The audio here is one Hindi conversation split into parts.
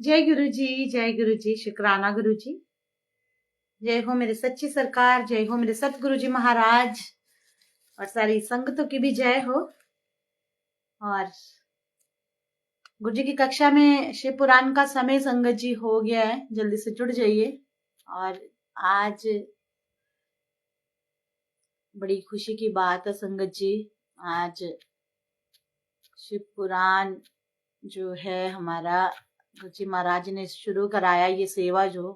जय गुरु जी, शुक्राना गुरु जी। जय हो मेरे सच्ची सरकार, जय हो मेरे सतगुरु जी महाराज और सारी संगतों की भी जय हो। और गुरु जी की कक्षा में शिव पुराण का समय संगत जी हो गया है, जल्दी से जुड़ जाइए। और आज बड़ी खुशी की बात है संगत जी, आज शिव पुराण जो है हमारा गुरु जी महाराज ने शुरू कराया ये सेवा जो,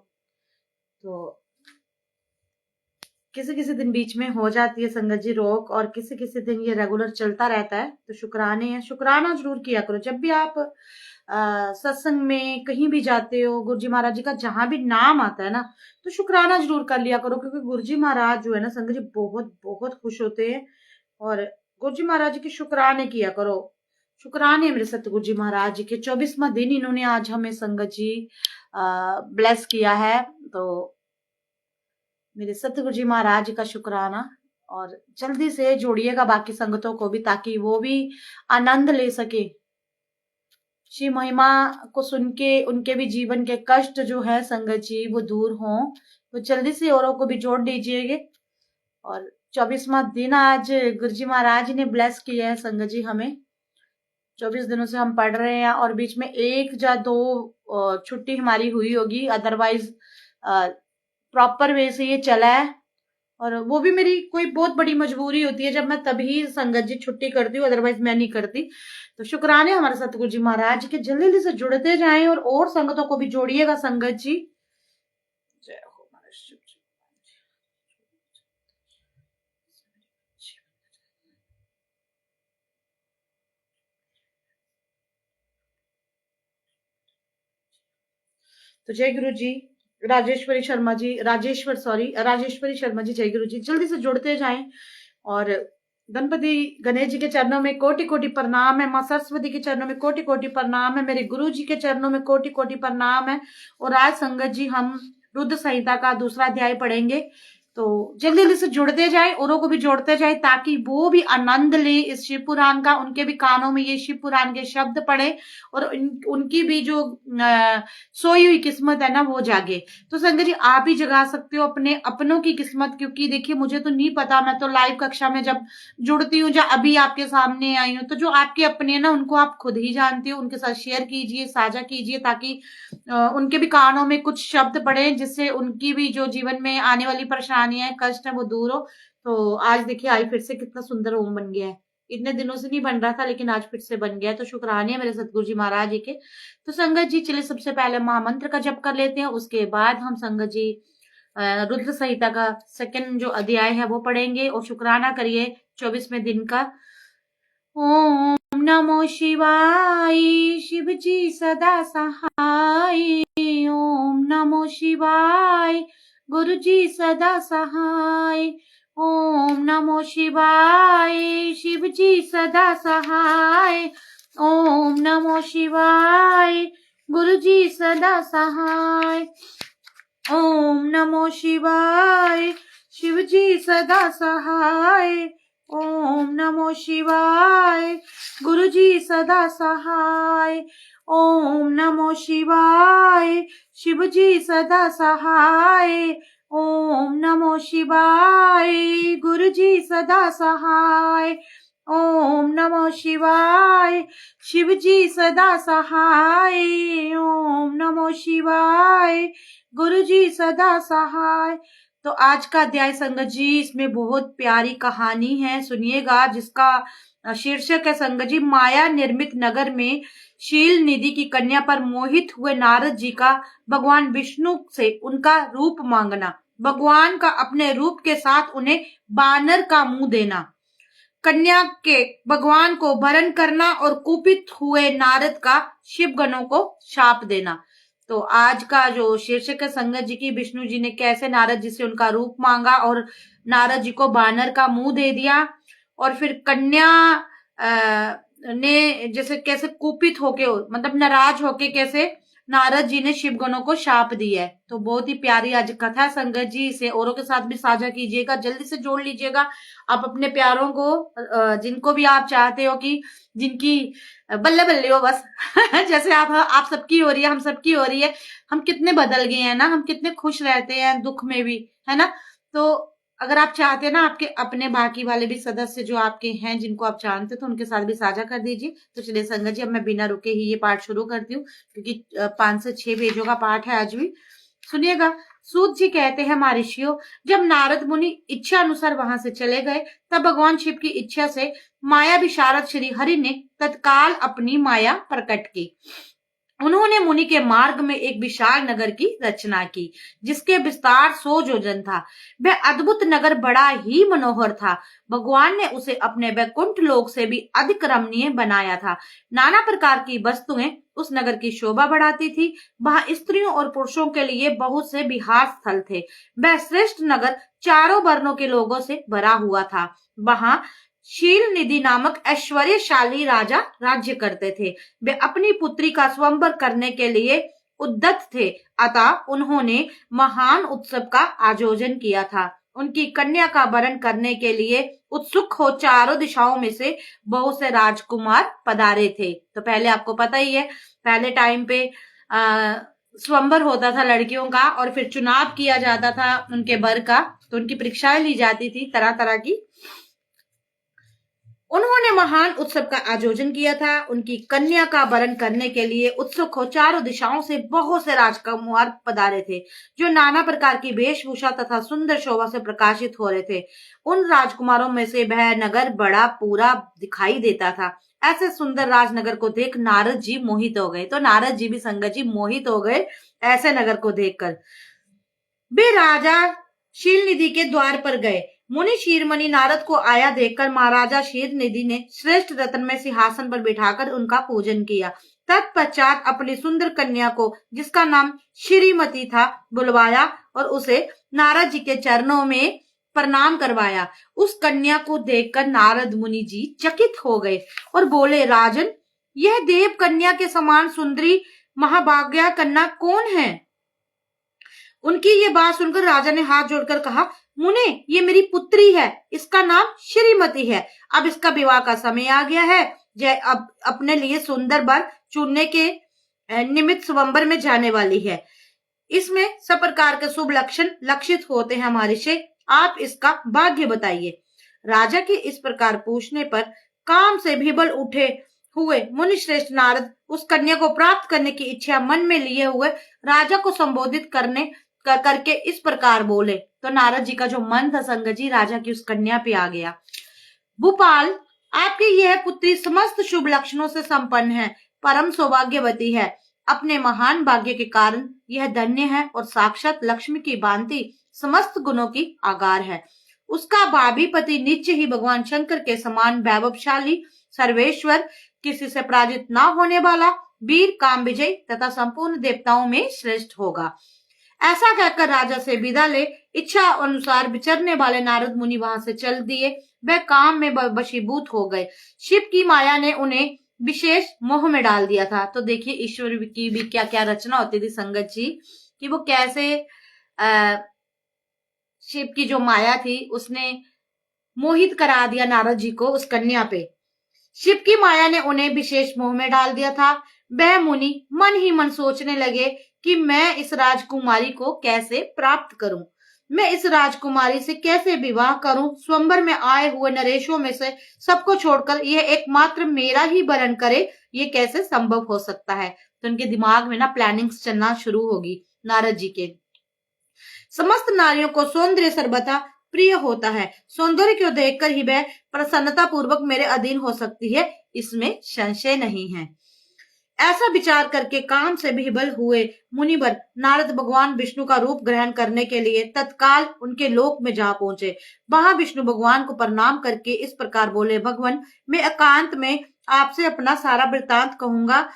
तो किसी किसी दिन बीच में हो जाती है संगत जी रोक, और किसी किसी दिन ये रेगुलर चलता रहता है। तो शुक्राने हैं, शुक्राना जरूर किया करो जब भी आप सत्संग में कहीं भी जाते हो। गुरु जी महाराज जी का जहां भी नाम आता है ना, तो शुक्राना जरूर कर लिया करो, क्योंकि गुरु जी महाराज जो है ना संगत जी बहुत बहुत खुश होते हैं। और गुरु जी महाराज जी के शुक्राने किया करो। शुक्राने मेरे सतगुरु जी महाराज जी के 24वां दिन इन्होंने आज हमें संगत जी ब्लेस किया है। तो मेरे सतगुरु जी महाराज का शुक्राना, और जल्दी से जोड़िएगा बाकी संगतों को भी, ताकि वो भी आनंद ले सके शिव महिमा को सुन के, उनके भी जीवन के कष्ट जो है संगत जी वो दूर हों। तो जल्दी से औरों को भी जोड़ दीजिएगा। और 24वां दिन आज गुरु जी महाराज ने ब्लेस किया है संगत जी हमें। 24 दिनों से हम पढ़ रहे हैं, और बीच में 1 या 2 छुट्टी हमारी हुई होगी, अदरवाइज प्रॉपर वे से ये चला है। और वो भी मेरी कोई बहुत बड़ी मजबूरी होती है, जब मैं तभी संगत जी छुट्टी करती हूँ, अदरवाइज मैं नहीं करती। तो शुक्राने हमारे सतगुरु जी महाराज के, जल्दी जल्दी से जुड़ते जाएं और संगतों को भी जोड़िएगा संगत जी। जय हो हमारे शिव जी। तो जय गुरु जी। राजेश्वरी शर्मा जी, राजेश्वरी शर्मा जी, जय गुरु जी। जल्दी से जुड़ते जाएं। और गणपति गणेश जी के चरणों में कोटि कोटि प्रणाम है, माँ सरस्वती के चरणों में कोटि कोटि प्रणाम है, मेरे गुरु जी के चरणों में कोटि कोटि प्रणाम है। और आज संगत जी हम रुद्र संहिता का 2रा अध्याय पढ़ेंगे। तो जल्दी जल्दी से जुड़ते जाए, औरों को भी जोड़ते जाए, ताकि वो भी आनंद ले इस शिव पुराण का, उनके भी कानों में ये शिव पुराण के शब्द पड़े, और उनकी भी जो सोई हुई किस्मत है ना वो जागे। तो संगत जी आप ही जगा सकते हो अपने अपनों की किस्मत, क्योंकि देखिए मुझे तो नहीं पता, मैं तो लाइव कक्षा में जब जुड़ती हूँ, जब अभी आपके सामने आई हूँ, तो जो आपके अपने ना उनको आप खुद ही जानती हो, उनके साथ शेयर कीजिए, साझा कीजिए, ताकि उनके भी कानों में कुछ शब्द पड़े, जिससे उनकी भी जो जीवन में आने वाली परेशानियां है, कष्ट है, वो दूर हो। तो आज देखिए आई फिर से कितना सुंदर ओम बन गया है। इतने दिनों से नहीं बन रहा था, लेकिन आज फिर से बन गया। तो शुक्राने मेरे सतगुरु जी महाराज जी के। तो संगत जी चलिए सबसे पहले महामंत्र का जप कर लेते हैं, उसके बाद हम संगत जी रुद्र संहिता का 2nd जो अध्याय है वो पढ़ेंगे। और शुक्राना करिए 24वें दिन का। ओम नमो शिवाय, शिव जी सदा सहाय। ओम नमो शिवाय, गुरु जी सदा सहाय। ओम नमो शिवाय, शिव जी सदा सहाय। ओम नमो शिवाय, गुरु जी सदा सहाय। ओम नमो शिवाय, शिव जी सदा सहाय। ओम नमो शिवाय, गुरु जी सदा सहाय। ओम नमो शिवाय, शिव जी सदा सहाय। ओम नमो शिवाय, गुरु जी सदा सहाय। ओम नमो शिवाय, शिव जी सदा सहाय। ओम नमो शिवाय, गुरु जी सदा सहाय। तो आज का अध्याय संगत जी, इसमें बहुत प्यारी कहानी है, सुनिएगा, जिसका शीर्षक है संगत जी, माया निर्मित नगर में शील निधि की कन्या पर मोहित हुए नारद जी का भगवान विष्णु से उनका रूप मांगना, भगवान का अपने रूप के साथ उन्हें बानर का मुंह देना, कन्या के भगवान को भरण करना, और कुपित हुए नारद का शिवगणों को शाप देना। तो आज का जो शीर्षक है संगत जी की, विष्णु जी ने कैसे नारद जी से उनका रूप मांगा और नारद जी को बानर का मुंह दे दिया, और फिर कन्या ने जैसे कैसे कुपित होके, मतलब नाराज होके कैसे नारद जी ने शिवगणों को शाप दिया है। तो बहुत ही प्यारी आज कथा संगत जी, इसे औरों के साथ भी साझा कीजिएगा, जल्दी से जोड़ लीजिएगा आप अपने प्यारों को, जिनको भी आप चाहते हो कि जिनकी बल्ले बल्ले हो बस। जैसे आप सबकी हो रही है, हम सबकी हो रही है। हम कितने बदल गए हैं ना, हम कितने खुश रहते हैं दुख में भी, है ना। तो अगर आप चाहते हैं ना आपके अपने बाकी वाले भी सदस्य जो आपके हैं जिनको आप जानते हो तो उनके साथ भी साझा कर दीजिए। तो चलिए संगत जी, अब मैं बिना रुके ही ये पाठ शुरू करती हूँ, क्योंकि 5 से 6 पेजों का पाठ है आज भी। सुनिएगा। सूत जी कहते हैं महर्षियों, जब नारद मुनि इच्छा अनुसार वहां से चले गए, तब भगवान शिव की इच्छा से माया विशारद श्री हरि ने तत्काल अपनी माया प्रकट की। उन्होंने मुनि के मार्ग में एक विशाल नगर की रचना की, जिसके विस्तार 100 योजन था। वह अद्भुत नगर बड़ा ही मनोहर था। भगवान ने उसे अपने वैकुंठ लोक से भी अधिक रमणीय बनाया था। नाना प्रकार की वस्तुएं उस नगर की शोभा बढ़ाती थी। वहां स्त्रियों और पुरुषों के लिए बहुत से विहार स्थल थे। वह श्रेष्ठ नगर चारों वर्णों के लोगों से भरा हुआ था। वहां शील निधि नामक ऐश्वर्यशाली राजा राज्य करते थे। वे अपनी पुत्री का स्वयंवर करने के लिए उद्यत थे, अतः उन्होंने महान उत्सव का आयोजन किया था। उनकी कन्या का वरण करने के लिए उत्सुक हो चारों दिशाओं में से बहुत से राजकुमार पधारे थे। तो पहले आपको पता ही है, पहले टाइम पे स्वयंवर होता था लड़कियों का, और फिर चुनाव किया जाता था उनके वर का। तो उनकी परीक्षाएं ली जाती थी तरह तरह की। उन्होंने महान उत्सव का आयोजन किया था। उनकी कन्या का वरण करने के लिए उत्सुक हो चारों दिशाओं से बहुत से राजकुमार पधारे थे, जो नाना प्रकार की वेशभूषा तथा सुंदर शोभा से प्रकाशित हो रहे थे। उन राजकुमारों में से वह नगर बड़ा पूरा दिखाई देता था। ऐसे सुंदर राजनगर को देख नारद जी मोहित हो गए। तो नारद जी भी संगत जी मोहित हो गए ऐसे नगर को देखकर। वे राजा शील निधि के द्वार पर गए। मुनि शिरोमणि नारद को आया देखकर महाराजा शील निधि ने श्रेष्ठ रत्न में सिंहासन पर बिठाकर उनका पूजन किया। तत्पश्चात अपनी सुंदर कन्या को, जिसका नाम श्रीमती था, बुलवाया और उसे नारद जी के चरणों में प्रणाम करवाया। उस कन्या को देखकर नारद मुनि जी चकित हो गए और बोले, राजन, यह देव कन्या के समान सुंदरी महाभाग्या कन्या कौन है? उनकी ये बात सुनकर राजा ने हाथ जोड़कर कहा, मुने, ये मेरी पुत्री है, इसका नाम श्रीमती है। अब इसका विवाह का समय आ गया है। जय अब अपने लिए सुंदर वर चुनने के निमित्त स्वयंवर में जाने वाली है। इसमें सब प्रकार के शुभ लक्षण लक्षित होते हैं हमारे से। आप इसका भाग्य बताइए। राजा के इस प्रकार पूछने पर काम से विभल उठे हुए मुनि श्रेष्ठ नारद उस कन्या को प्राप्त करने की इच्छा मन में लिए हुए राजा को संबोधित करके इस प्रकार बोले। तो नारद जी का जो मन था संगत जी, राजा की उस कन्या पे आ गया। भूपाल, आपकी यह पुत्री समस्त शुभ लक्षणों से संपन्न है, परम सौभाग्यवती है। अपने महान भाग्य के कारण यह धन्य है और साक्षात लक्ष्मी की भांति समस्त गुणों की आगार है। उसका भावी पति निश्चय ही भगवान शंकर के समान वैभवशाली, सर्वेश्वर, किसी से पराजित न होने वाला, वीर, काम विजय तथा संपूर्ण देवताओं में श्रेष्ठ होगा। ऐसा कहकर राजा से विदा ले इच्छा अनुसार विचरने वाले नारद मुनि वहां से चल दिए। वह काम में वशीभूत हो गए। शिव की माया ने उन्हें विशेष मोह में डाल दिया था। तो देखिए ईश्वर की भी क्या क्या रचना होती थी संगत जी, कि वो कैसे शिव की जो माया थी उसने मोहित करा दिया नारद जी को उस कन्या पे। शिव की माया ने उन्हें विशेष मोह में डाल दिया था। वह मुनि मन ही मन सोचने लगे कि मैं इस राजकुमारी को कैसे प्राप्त करूं, मैं इस राजकुमारी से कैसे विवाह करूं। स्वयंवर में आए हुए नरेशों में से सबको छोड़कर यह एकमात्र मेरा ही वरण करे, ये कैसे संभव हो सकता है। तो उनके दिमाग में ना प्लानिंग्स चलना शुरू होगी नारद जी के। समस्त नारियों को सौंदर्य सर्वथा प्रिय होता है। सौंदर्य को देखकर ही वह प्रसन्नता पूर्वक मेरे अधीन हो सकती है, इसमें संशय नहीं है। ऐसा विचार करके काम से विह्वल हुए मुनिवर नारद भगवान विष्णु का रूप ग्रहण करने के लिए तत्काल उनके लोक में जा पहुंचे। वहां विष्णु भगवान को प्रणाम करके इस प्रकार बोले, भगवान, मैं एकांत में आपसे अपना सारा वृतांत कहूंगा।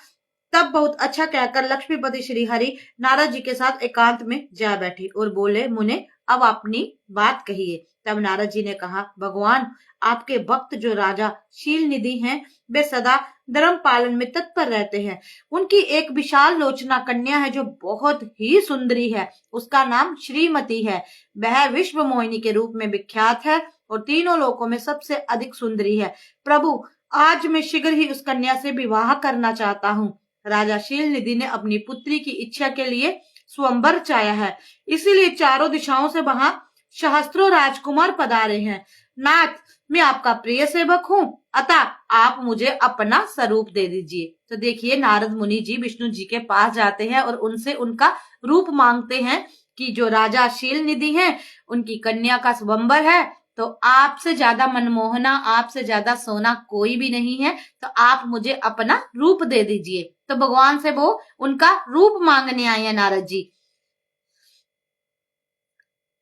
तब बहुत अच्छा कहकर लक्ष्मीपति श्री हरि नारद जी के साथ एकांत में जा बैठे और बोले, मुने, अब अपनी बात कहिए। तब नारद जी ने कहा, भगवान, आपके भक्त जो राजा शील निधि हैं, वे सदा धर्म पालन में तत्पर रहते हैं। उनकी एक विशाल लोचना कन्या है जो बहुत ही सुंदरी है। उसका नाम श्रीमती है। वह विश्व मोहिनी के रूप में विख्यात है और तीनों लोकों में सबसे अधिक सुंदरी है। प्रभु, आज मैं शीघ्र ही उस कन्या से विवाह करना चाहता हूँ। राजा शीलनिधि ने अपनी पुत्री की इच्छा के लिए स्वयंवर चाया है, इसीलिए चारों दिशाओं से वहां सहस्त्रों राजकुमार पधारे हैं। नाथ, मैं आपका प्रिय सेवक हूँ, अतः आप मुझे अपना स्वरूप दे दीजिए। तो देखिए, नारद मुनि जी विष्णु जी के पास जाते हैं और उनसे उनका रूप मांगते हैं कि जो राजा शीलनिधि हैं, उनकी कन्या का स्वयंवर है, तो आपसे ज्यादा मनमोहना, आपसे ज्यादा सोना कोई भी नहीं है, तो आप मुझे अपना रूप दे दीजिए। तो भगवान से वो उनका रूप मांगने आए हैं नारद जी,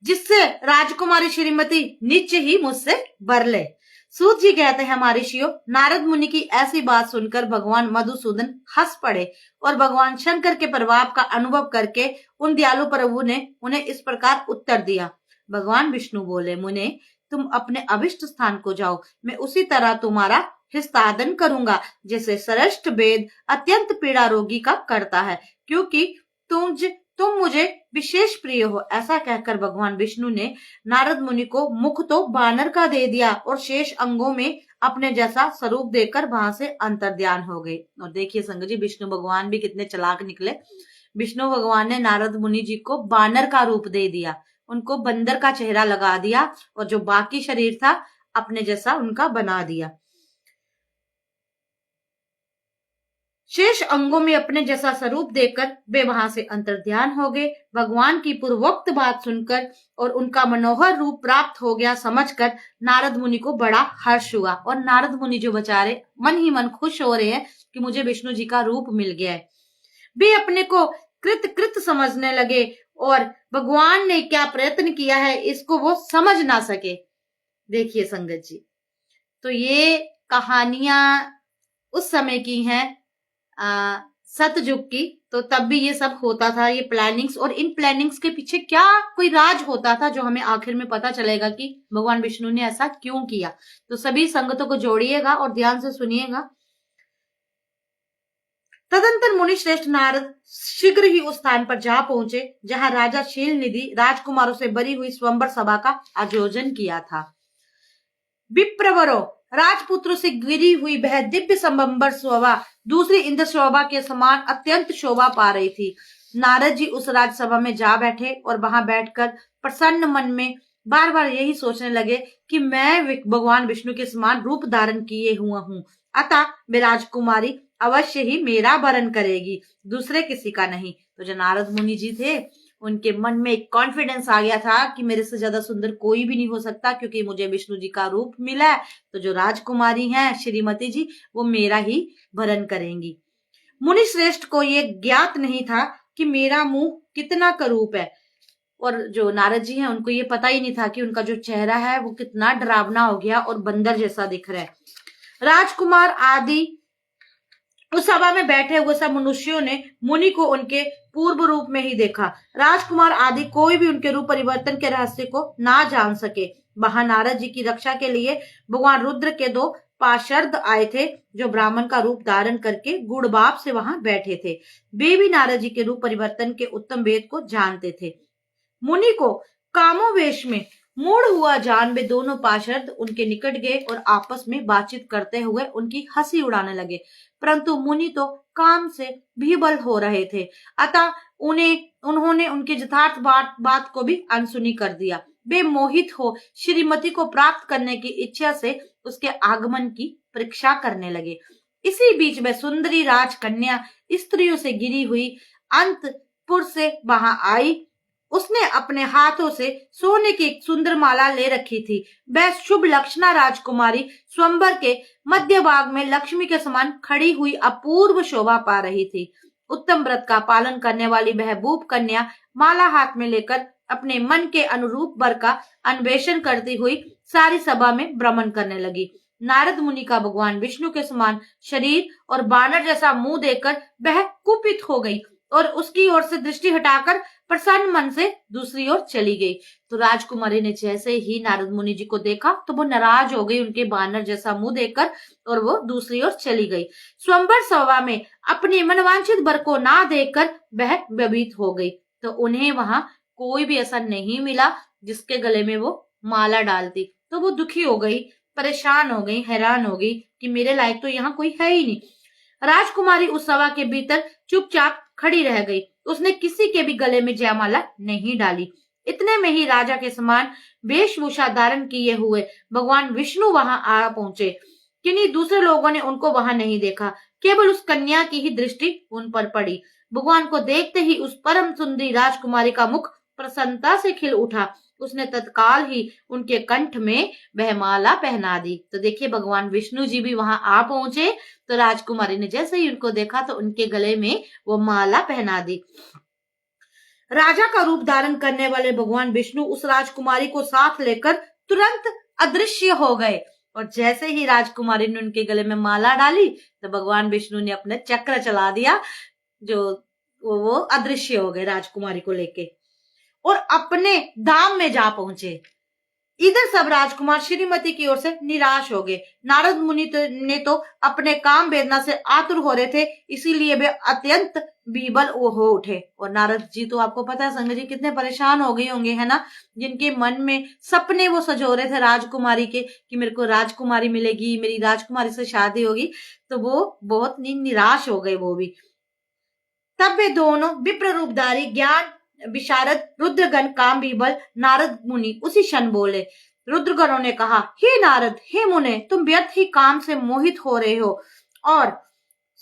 जिससे राजकुमारी श्रीमती निश्चय ही मुझसे वर ले। सूत जी कहते हैं, हमारे ऋषियों, नारद मुनि की ऐसी बात सुनकर भगवान मधुसूदन हंस पड़े और भगवान शंकर के प्रभाव का अनुभव करके उन दयालु प्रभु ने उन्हें इस प्रकार उत्तर दिया। भगवान विष्णु बोले, मुने, तुम अपने अभिष्ट स्थान को जाओ, मैं उसी तरह तुम्हारा हस्तादन करूंगा जैसे श्रेष्ठ वेद अत्यंत पीड़ा रोगी का करता है, क्योंकि तुम मुझे विशेष प्रिय हो। ऐसा कहकर भगवान विष्णु ने नारद मुनि को मुख तो बानर का दे दिया और शेष अंगों में अपने जैसा स्वरूप देकर वहां से अंतर्ध्यान हो गए। और देखिए संग जी, विष्णु भगवान भी कितने चालाक निकले। विष्णु भगवान ने नारद मुनि जी को बानर का रूप दे दिया, उनको बंदर का चेहरा लगा दिया और जो बाकी शरीर था अपने जैसा उनका बना दिया। शेष अंगों में अपने जैसा स्वरूप देकर वे वहां से अंतर्ध्यान हो गए। भगवान की पूर्वोक्त बात सुनकर और उनका मनोहर रूप प्राप्त हो गया समझकर नारद मुनि को बड़ा हर्ष हुआ। और नारद मुनि जो बेचारे मन ही मन खुश हो रहे हैं कि मुझे विष्णु जी का रूप मिल गया है, वे अपने को कृत समझने लगे और भगवान ने क्या प्रयत्न किया है इसको वो समझ ना सके। देखिए संगत जी, तो ये कहानियां उस समय की हैं, सतयुग की। तो तब भी ये सब होता था, ये प्लानिंग्स, और इन प्लानिंग्स के पीछे क्या कोई राज होता था जो हमें आखिर में पता चलेगा कि भगवान विष्णु ने ऐसा क्यों किया। तो सभी संगतों को जोड़िएगा और ध्यान से सुनिएगा। तदंतर मुनि श्रेष्ठ नारद शीघ्र ही उस स्थान पर जा पहुंचे जहां राजा शीलनिधि राजकुमारों से भरी हुई स्वयंवर सभा का आयोजन किया था। विप्रवरों, राजपुत्रों से गिरी हुई वह दिव्य संबंबर शोभा दूसरी इंद्र शोभा के समान अत्यंत शोभा पा रही थी। नारद जी उस राजसभा में जा बैठे और वहां बैठकर प्रसन्न मन में बार बार यही सोचने लगे कि मैं भगवान विष्णु के समान रूप धारण किए हुआ हूँ, अतः वे राजकुमारी अवश्य ही मेरा वरण करेगी, दूसरे किसी का नहीं। तो जो नारद मुनि जी थे, उनके मन में एक कॉन्फिडेंस आ गया था कि मेरे से ज्यादा सुंदर कोई भी नहीं हो सकता, क्योंकि मुझे विष्णु जी का रूप मिला है, तो जो राजकुमारी हैं श्रीमती जी, वो मेरा ही वरण करेंगी। मुनि श्रेष्ठ को ये ज्ञात नहीं था कि मेरा मुंह कितना करूप है, और जो नारद जी हैं उनको ये पता ही नहीं था कि उनका जो चेहरा है वो कितना डरावना हो गया और बंदर जैसा दिख रहा है। राजकुमार आदि उस सभा में बैठे हुए सब मनुष्यों ने मुनि को उनके पूर्व रूप में ही देखा। राजकुमार आदि कोई भी उनके रूप परिवर्तन के रहस्य को ना जान सके। वहां नारद जी की रक्षा के लिए भगवान रुद्र के 2 पार्षद आए थे, जो ब्राह्मण का रूप धारण करके गुड़बाप से वहां बैठे थे। वे भी नारद जी के रूप परिवर्तन के उत्तम वेद को जानते थे। मुनि को कामोवेश में मूड हुआ जान वे दोनों पार्षद उनके निकट गए और आपस में बातचीत करते हुए उनकी हंसी उड़ाने लगे, परंतु मुनि तो काम से विह्वल हो रहे थे, अतः उन्होंने उनके यथार्थ बात को भी अनसुनी कर दिया। वे मोहित हो श्रीमती को प्राप्त करने की इच्छा से उसके आगमन की प्रतीक्षा करने लगे। इसी बीच में सुंदरी राजकन्या स्त्रियों से गिरी हुई अंतपुर से वहां आई। उसने अपने हाथों से सोने की एक सुंदर माला ले रखी थी। वह शुभ लक्षणा राजकुमारी स्वयंवर के मध्य भाग में लक्ष्मी के समान खड़ी हुई अपूर्व शोभा पा रही थी। उत्तम व्रत का पालन करने वाली महबूब कन्या माला हाथ में लेकर अपने मन के अनुरूप वर का अन्वेषण करती हुई सारी सभा में भ्रमण करने लगी। नारद मुनि का भगवान विष्णु के समान शरीर और बानर जैसा मुंह देखकर वह कुपित हो गई और उसकी ओर से दृष्टि हटाकर प्रसन्न मन से दूसरी ओर चली गई। तो राजकुमारी ने जैसे ही नारद मुनि जी को देखा तो वो नाराज हो गई उनके बानर जैसा मुंह देखकर, और वो दूसरी ओर चली गई। स्वयंवर सभा में अपने मनवांछित वर को ना देखकर वह भयभीत हो गई। तो उन्हें वहां कोई भी ऐसा नहीं मिला जिसके गले में वो माला डालती, तो वो दुखी हो गई परेशान हो गई, हैरान हो गई कि मेरे लायक तो यहाँ कोई है ही नहीं। राजकुमारी उस सभा के भीतर चुपचाप खड़ी रह गई। उसने किसी के भी गले में जयमाला नहीं डाली। इतने में ही राजा के समान वेशभूषा धारण किए हुए भगवान विष्णु वहां आ पहुंचे। किन्हीं दूसरे लोगों ने उनको वहां नहीं देखा, केवल उस कन्या की ही दृष्टि उन पर पड़ी। भगवान को देखते ही उस परम सुंदरी राजकुमारी का मुख प्रसन्नता से खिल उठा। उसने तत्काल ही उनके कंठ में वह माला पहना दी। तो देखिए भगवान विष्णु जी भी वहां आ पहुंचे। तो राजकुमारी ने जैसे ही उनको देखा तो उनके गले में वो माला पहना दी। राजा का रूप धारण करने वाले भगवान विष्णु उस राजकुमारी को साथ लेकर तुरंत अदृश्य हो गए। और जैसे ही राजकुमारी ने उनके गले में माला डाली तो भगवान विष्णु ने अपने चक्र चला दिया, जो वो अदृश्य हो गए राजकुमारी को लेके और अपने धाम में जा पहुंचे। इधर सब राजकुमार श्रीमती की ओर से निराश हो गए। नारद मुनि ने तो अपने काम वेदना से आतुर हो रहे थे, इसीलिए वे अत्यंत बीबल हो उठे। और नारद जी तो आपको पता है संग जी कितने परेशान हो गए होंगे, है ना, जिनके मन में सपने वो सजो रहे थे राजकुमारी के कि मेरे को राजकुमारी मिलेगी, मेरी राजकुमारी से शादी होगी, तो वो बहुत निराश हो गए वो भी। तब वे दोनों विप्र रूपधारी ज्ञान विशारद रुद्रगण काम बीबल नारद मुनि उसी क्षण बोले। रुद्रगणों ने कहा, हे नारद, हे मुने, तुम व्यर्थ ही काम से मोहित हो रहे हो और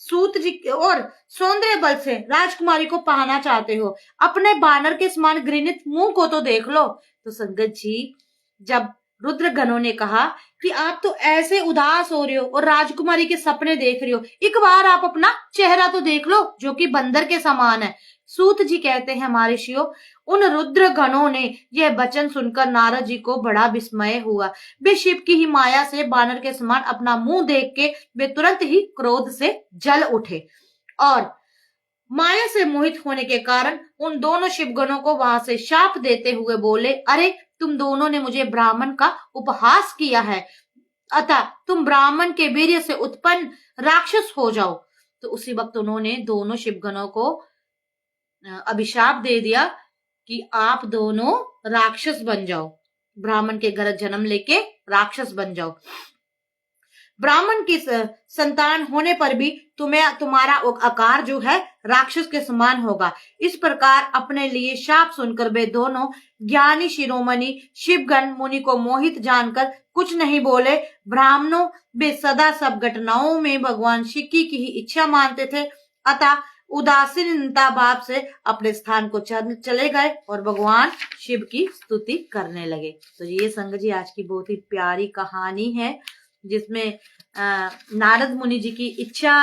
सूत जी और सौंदर्य बल से राजकुमारी को पाना चाहते हो। अपने बानर के समान घृणित मुंह को तो देख लो। तो संगत जी, जब रुद्रगणों ने कहा कि आप तो ऐसे उदास हो रहे हो और राजकुमारी के सपने देख रहे हो, एक बार आप अपना चेहरा तो देख लो जो कि बंदर के समान है। सूत जी कहते हैं महर्षियों, उन रुद्रगणों ने यह वचन सुनकर नारद जी को बड़ा विस्मय हुआ। वे शिव की ही माया से बानर के समान अपना मुंह देख के वे तुरंत ही क्रोध से जल उठे और माया से मोहित होने के कारण उन दोनों शिवगणों को वहां से शाप देते हुए बोले, अरे तुम दोनों ने मुझे ब्राह्मण का उपहास किया है, अतः तुम ब्राह्मण के वीर्य से उत्पन्न राक्षस हो जाओ। तो उसी वक्त उन्होंने दोनों शिवगणों को अभिशाप दे दिया कि आप दोनों राक्षस बन जाओ, ब्राह्मण के घर जन्म लेके राक्षस बन जाओ। ब्राह्मण की संतान होने पर भी तुम्हारा आकार जो है राक्षस के समान होगा। इस प्रकार अपने लिए शाप सुनकर वे दोनों ज्ञानी शिरोमणि शिवगण मुनि को मोहित जानकर कुछ नहीं बोले। ब्राह्मणों वे सदा सब घटनाओं में भगवान शिव की ही इच्छा मानते थे, अतः उदासीनता भाव से अपने स्थान को चले गए और भगवान शिव की स्तुति करने लगे। तो ये संग जी आज की बहुत ही प्यारी कहानी है, जिसमें नारद मुनि जी की इच्छा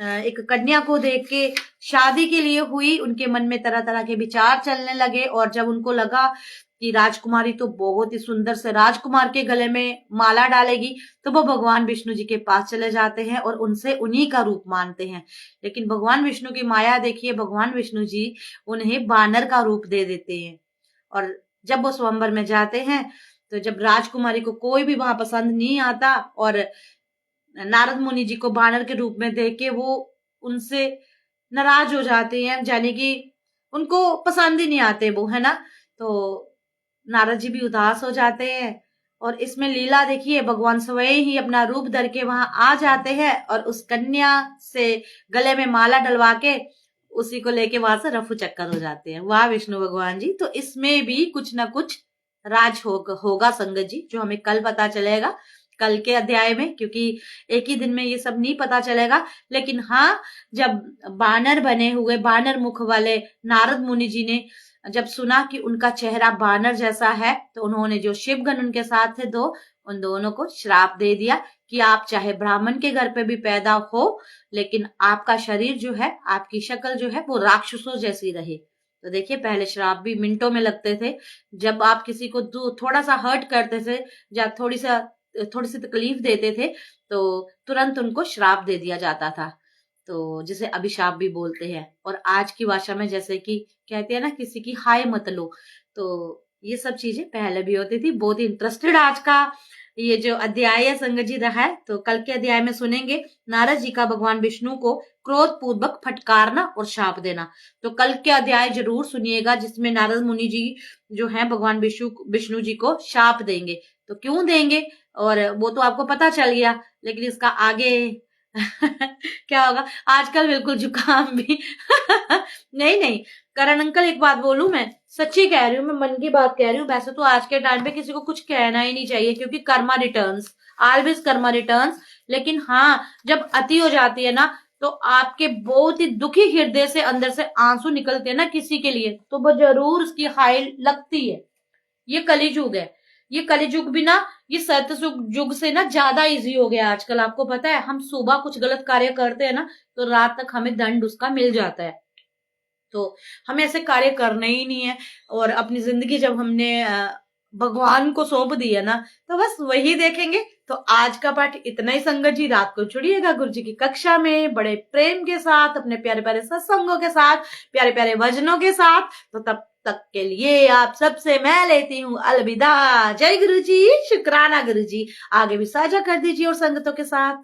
एक कन्या को देख के शादी के लिए हुई। उनके मन में तरह तरह के विचार चलने लगे और जब उनको लगा कि राजकुमारी तो बहुत ही सुंदर से राजकुमार के गले में माला डालेगी, तो वो भगवान विष्णु जी के पास चले जाते हैं और उनसे उन्हीं का रूप मानते हैं। लेकिन भगवान विष्णु की माया देखिए, भगवान विष्णु जी उन्हें बानर का रूप दे देते हैं। और जब वो स्वयंवर में जाते हैं तो जब राजकुमारी को कोई भी वहां पसंद नहीं आता और नारद मुनि जी को बानर के रूप में देख के वो उनसे नाराज हो जाते हैं, यानी कि उनको पसंद ही नहीं आते वो, है ना। तो नारद जी भी उदास हो जाते हैं और इसमें लीला देखिए, भगवान स्वयं ही अपना रूप धर के वहां आ जाते हैं और उस कन्या से गले में माला डलवा के उसी को लेके वहां से रफू चक्कर हो जाते हैं। वाह विष्णु भगवान जी। तो इसमें भी कुछ ना कुछ राज होगा संगत जी, जो हमें कल पता चलेगा, कल के अध्याय में, क्योंकि एक ही दिन में ये सब नहीं पता चलेगा। लेकिन हाँ, जब बानर बने हुए बानर मुख वाले नारद मुनि जी ने जब सुना कि उनका चेहरा बानर जैसा है, तो उन्होंने जो शिवगण उनके साथ थे उन दोनों को श्राप दे दिया कि आप चाहे ब्राह्मण के घर पे भी पैदा हो, लेकिन आपका शरीर जो है, आपकी शक्ल जो है वो राक्षसों जैसी रहे। तो देखिए, पहले श्राप भी मिनटों में लगते थे। जब आप किसी को थोड़ा सा हर्ट करते थे, जब थोड़ी सी तकलीफ देते थे, तो तुरंत उनको श्राप दे दिया जाता था, तो जिसे अभिशाप भी बोलते हैं। और आज की भाषा में जैसे कि कहते हैं ना, किसी की हाय मत लो, तो ये सब चीजें पहले भी होती थी। बहुत ही इंटरेस्टेड आज का ये जो अध्याय है संगत जी रहा है। तो कल के अध्याय में सुनेंगे नारद जी का भगवान विष्णु को क्रोध पूर्वक फटकारना और शाप देना। तो कल के अध्याय जरूर सुनिएगा, जिसमें नारद मुनि जी जो है भगवान विष्णु जी को शाप देंगे। तो क्यों देंगे, और वो तो आपको पता चल गया, लेकिन इसका आगे क्या होगा। आजकल बिल्कुल जुकाम भी नहीं नहीं, करण अंकल एक बात बोलूं, मैं सच्ची कह रही हूँ, मैं मन की बात कह रही हूँ। वैसे तो आज के टाइम पे किसी को कुछ कहना ही नहीं चाहिए, क्योंकि Karma returns, always Karma returns. लेकिन हाँ, जब अति हो जाती है ना, तो आपके बहुत ही दुखी हृदय से अंदर से आंसू निकलते हैं ना किसी के लिए, तो वो जरूर उसकी हाई लगती है। ये कलिजुग है, ये कलिजुग भी ना, ये सतयुग युग से ना ज्यादा इजी हो गया आजकल। आपको पता है, हम सुबह कुछ गलत कार्य करते हैं ना, तो रात तक हमें दंड उसका मिल जाता है। तो हमें ऐसे कार्य करने ही नहीं है, और अपनी जिंदगी जब हमने भगवान को सौंप दी है ना, तो बस वही देखेंगे। तो आज का पाठ इतना ही संगत जी। रात को जुड़िएगा गुरु जी की कक्षा में बड़े प्रेम के साथ, अपने प्यारे प्यारे सत्संगों के साथ, प्यारे प्यारे भजनों के साथ। तो तब तक के लिए आप सबसे मैं लेती हूँ अलविदा। जय गुरु जी, शुक्राना गुरु जी। आगे भी साझा कर दीजिए और संगतों के साथ।